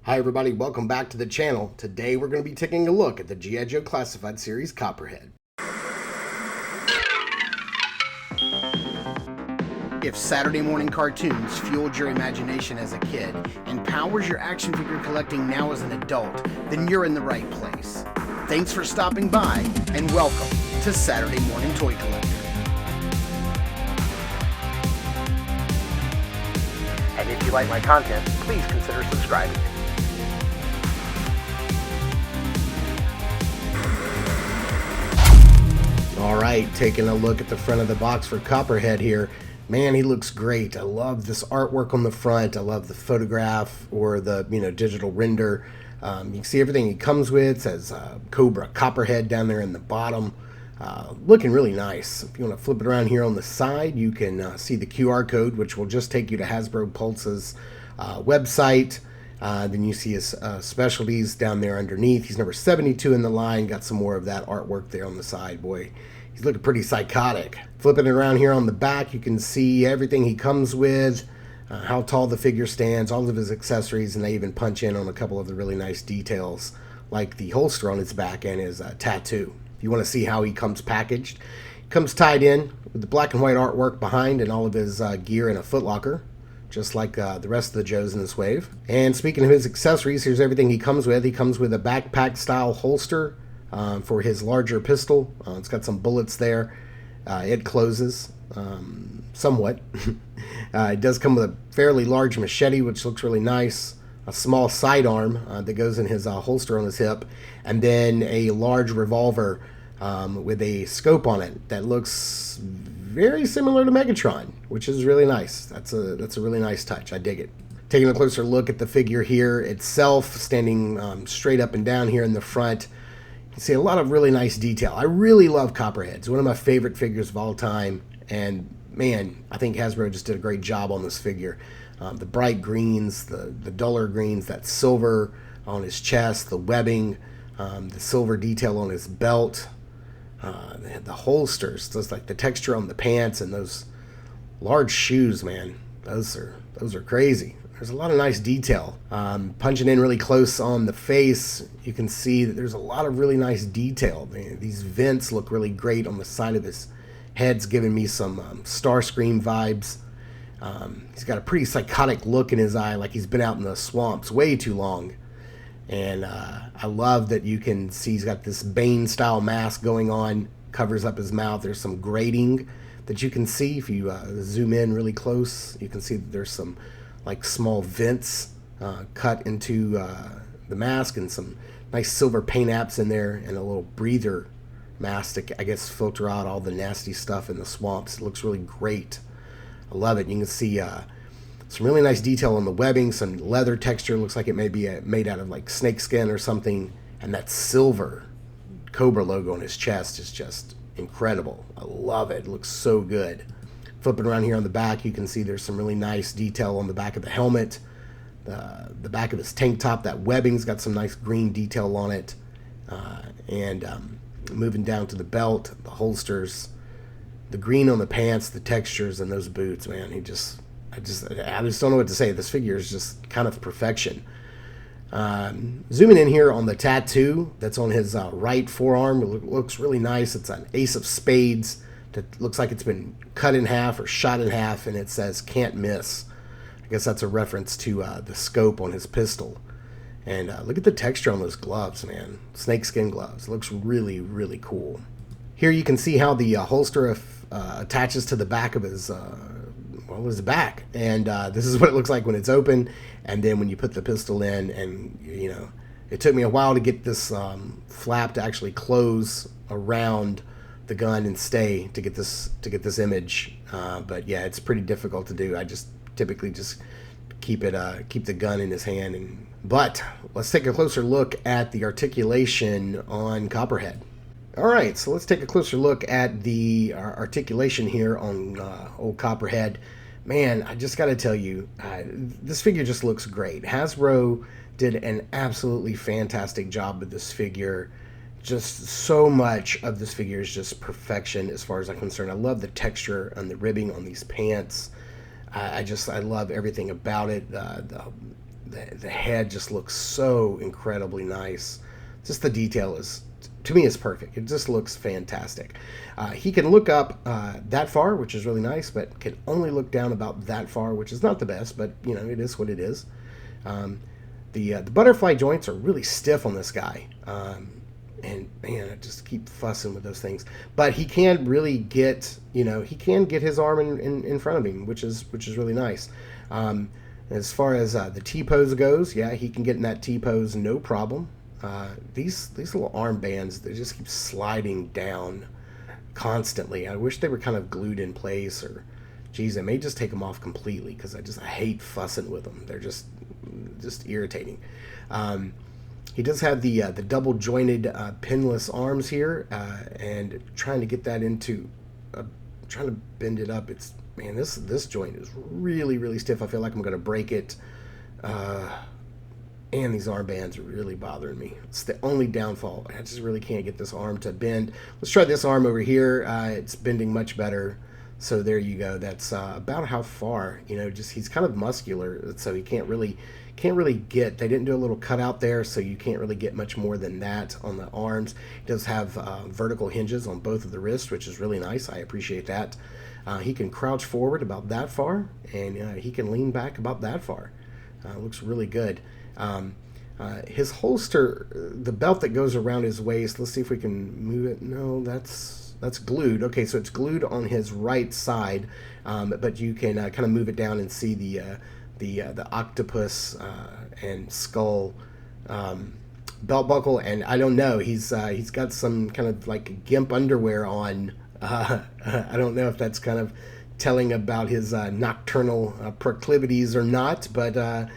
Hi everybody, welcome back to the channel. Today we're going to be taking a look at the G.I. Joe Classified series Copperhead. If Saturday morning cartoons fueled your imagination as a kid and powers your action figure collecting now as an adult, then you're in the right place. Thanks for stopping by and welcome to Saturday Morning Toy Collector. And if you like my content, please consider subscribing. Alright, taking a look at the front of the box for Copperhead here. Man, he looks great. I love this artwork on the front. I love the photograph or the digital render. You can see everything he comes with. It says Cobra Copperhead down there in the bottom. Looking really nice. If you want to flip it around here on the side, you can see the QR code, which will just take you to Hasbro Pulse's website. Then you see his specialties down there underneath. He's number 72 in the line. Got some more of that artwork there on the side. Boy, he's looking pretty psychotic. Flipping it around here on the back, you can see everything he comes with, how tall the figure stands, all of his accessories, and they even punch in on a couple of the really nice details, like the holster on his back and his tattoo. If you want to see how he comes packaged, he comes tied in with the black and white artwork behind and all of his gear in a footlocker, just like the rest of the Joes in this wave. And speaking of his accessories, here's everything he comes with. He comes with a backpack-style holster for his larger pistol. It's got some bullets there. It closes somewhat. It does come with a fairly large machete, which looks really nice. A small sidearm that goes in his holster on his hip. And then a large revolver with a scope on it that looks very similar to Megatron, which is really nice. That's a really nice touch. I dig it. Taking a closer look at the figure here itself, standing straight up and down here in the front, you can see a lot of really nice detail. I really love Copperhead. It's one of my favorite figures of all time, and man, I think Hasbro just did a great job on this figure. The bright greens, the duller greens, that silver on his chest, the webbing, the silver detail on his belt. The holsters, just like the texture on the pants and those large shoes, man. Those are crazy. There's a lot of nice detail. Punching in really close on the face, you can see that there's a lot of really nice detail. These vents look really great on the side of his head's giving me some Starscream vibes. He's got a pretty psychotic look in his eye, like he's been out in the swamps way too long. And I love that you can see he's got this Bane-style mask going on, covers up his mouth. There's some grating that you can see. If you zoom in really close, you can see that there's some like small vents cut into the mask and some nice silver paint apps in there and a little breather mask to, I guess, filter out all the nasty stuff in the swamps. It looks really great. I love it. You can see some really nice detail on the webbing, some leather texture. Looks like it may be made out of like snakeskin or something. And that silver Cobra logo on his chest is just incredible. I love it. It looks so good. Flipping around here on the back, you can see there's some really nice detail on the back of the helmet. The back of his tank top, that webbing's got some nice green detail on it. Moving down to the belt, the holsters, the green on the pants, the textures, and those boots, man. I just don't know what to say. This figure is just kind of perfection. Zooming in here on the tattoo that's on his right forearm, it looks really nice. It's an ace of spades that looks like it's been cut in half or shot in half, and it says "can't miss." I guess that's a reference to the scope on his pistol. And look at the texture on those gloves, man. Snakeskin gloves. It looks really, really cool. Here you can see how the holster attaches to the back of his his back, and this is what it looks like when it's open, and then when you put the pistol in, and it took me a while to get this flap to actually close around the gun and stay to get this image, but yeah, it's pretty difficult to do. I just typically just keep the gun in his hand. But let's take a closer look at the articulation on Copperhead. Alright, so let's take a closer look at the articulation here on old Copperhead. Man, I just got to tell you, this figure just looks great. Hasbro did an absolutely fantastic job with this figure. Just so much of this figure is just perfection as far as I'm concerned. I love the texture and the ribbing on these pants. I love everything about it. the head just looks so incredibly nice. Just the detail is, to me, is perfect. It just looks fantastic. He can look up that far, which is really nice, but can only look down about that far, which is not the best, but you know, it is what it is. The butterfly joints are really stiff on this guy. And man, I just keep fussing with those things. But he can really get, you know, he can get his arm in front of him, which is really nice. As far as the T-pose goes, yeah, he can get in that T-pose no problem. These little arm bands, they just keep sliding down constantly. I wish they were kind of glued in place, or geez, I may just take them off completely, because I hate fussing with them. They're just irritating. He does have the double jointed pinless arms here, and trying to get that into, trying to bend it up. It's, man, this joint is really stiff. I feel like I'm going to break it. And these arm bands are really bothering me. It's the only downfall. I just really can't get this arm to bend. Let's try this arm over here. It's bending much better. So there you go. That's about how far. You know, just he's kind of muscular, so he can't really get. They didn't do a little cutout there, so you can't really get much more than that on the arms. He does have vertical hinges on both of the wrists, which is really nice. I appreciate that. He can crouch forward about that far, and he can lean back about that far. Looks really good. His holster, the belt that goes around his waist, let's see if we can move it. No, that's glued. Okay, so it's glued on his right side, but you can kind of move it down and see the octopus and skull belt buckle. And I don't know, he's got some kind of like gimp underwear on. I don't know if that's kind of telling about his nocturnal proclivities or not, but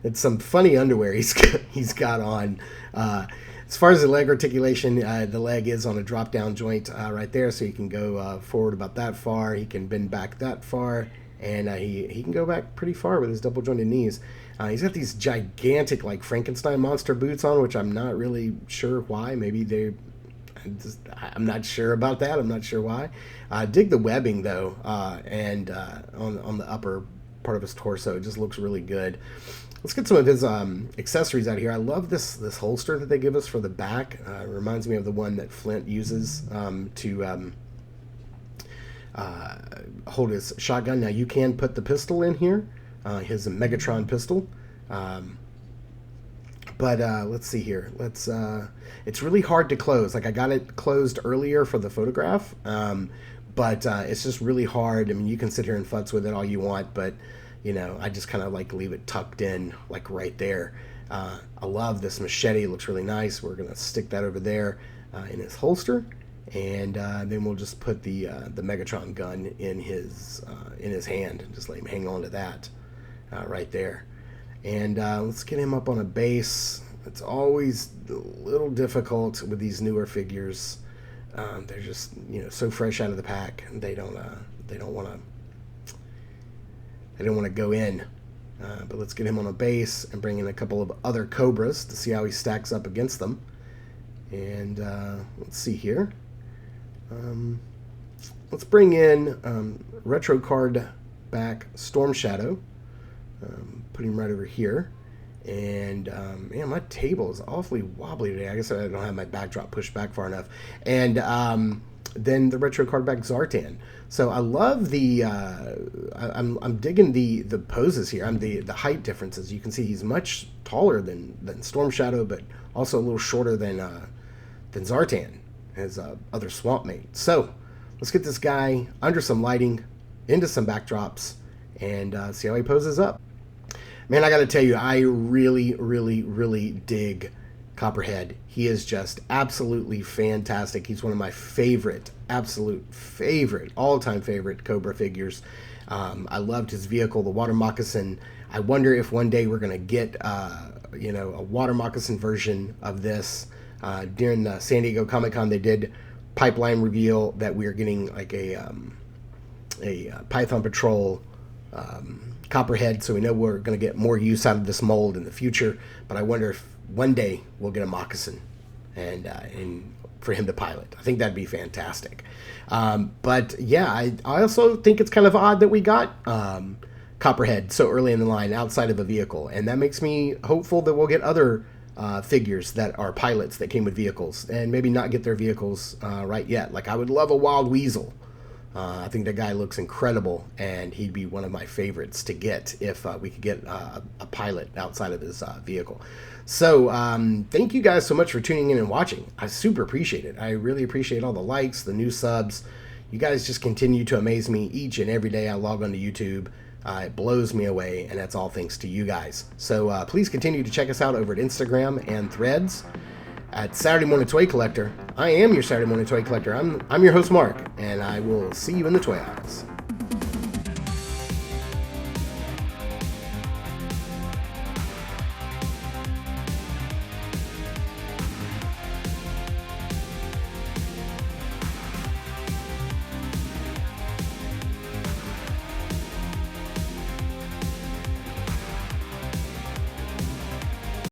it's some funny underwear he's got on. As far as the leg articulation, the leg is on a drop-down joint right there, so you can go forward about that far. He can bend back that far, and he can go back pretty far with his double-jointed knees. He's got these gigantic, like, Frankenstein monster boots on, which I'm not really sure why. Maybe I'm not sure about that. I'm not sure why. Dig the webbing, though, and on the upper part of his torso. It just looks really good. Let's get some of his accessories out here. I love this holster that they give us for the back. It reminds me of the one that Flint uses to hold his shotgun. Now, you can put the pistol in here, his Megatron pistol. But let's see here. It's really hard to close. Like, I got it closed earlier for the photograph, but it's just really hard. I mean, you can sit here and futz with it all you want, but you know, I just kind of like leave it tucked in, like right there. I love this machete. It looks really nice. We're gonna stick that over there in his holster, and then we'll just put the Megatron gun in his hand and just let him hang on to that right there. And let's get him up on a base. It's always a little difficult with these newer figures. They're just, you know, so fresh out of the pack. They don't want to go in. But let's get him on a base and bring in a couple of other Cobras to see how he stacks up against them. And let's see here. Let's bring in Retro Card back Storm Shadow. Put him right over here. And man, my table is awfully wobbly today. I guess I don't have my backdrop pushed back far enough. And then the Retro Card back Zartan. So I love the I'm digging the poses here. The height differences. You can see he's much taller than Storm Shadow, but also a little shorter than Zartan, his other swamp mate. So let's get this guy under some lighting, into some backdrops, and see how he poses up. Man, I got to tell you, I really dig Copperhead. He is just absolutely fantastic. He's one of my absolute favorite, all-time favorite Cobra figures. I loved his vehicle, the water moccasin. I wonder if one day we're going to get, a water moccasin version of this. During the San Diego Comic-Con, they did pipeline reveal that we are getting like a Python Patrol Copperhead, so we know we're going to get more use out of this mold in the future. But I wonder if one day we'll get a moccasin and for him to pilot. I think that'd be fantastic. But yeah, I also think it's kind of odd that we got Copperhead so early in the line outside of a vehicle, and that makes me hopeful that we'll get other figures that are pilots that came with vehicles, and maybe not get their vehicles right yet. Like I would love a Wild Weasel. I think that guy looks incredible, and he'd be one of my favorites to get if we could get a pilot outside of his vehicle. So thank you guys so much for tuning in and watching. I super appreciate it. I really appreciate all the likes, the new subs. You guys just continue to amaze me each and every day I log onto YouTube. It blows me away, and that's all thanks to you guys. So please continue to check us out over at Instagram and Threads at Saturday Morning Toy Collector. I am your Saturday Morning Toy Collector. I'm your host, Mark, and I will see you in the toy aisles.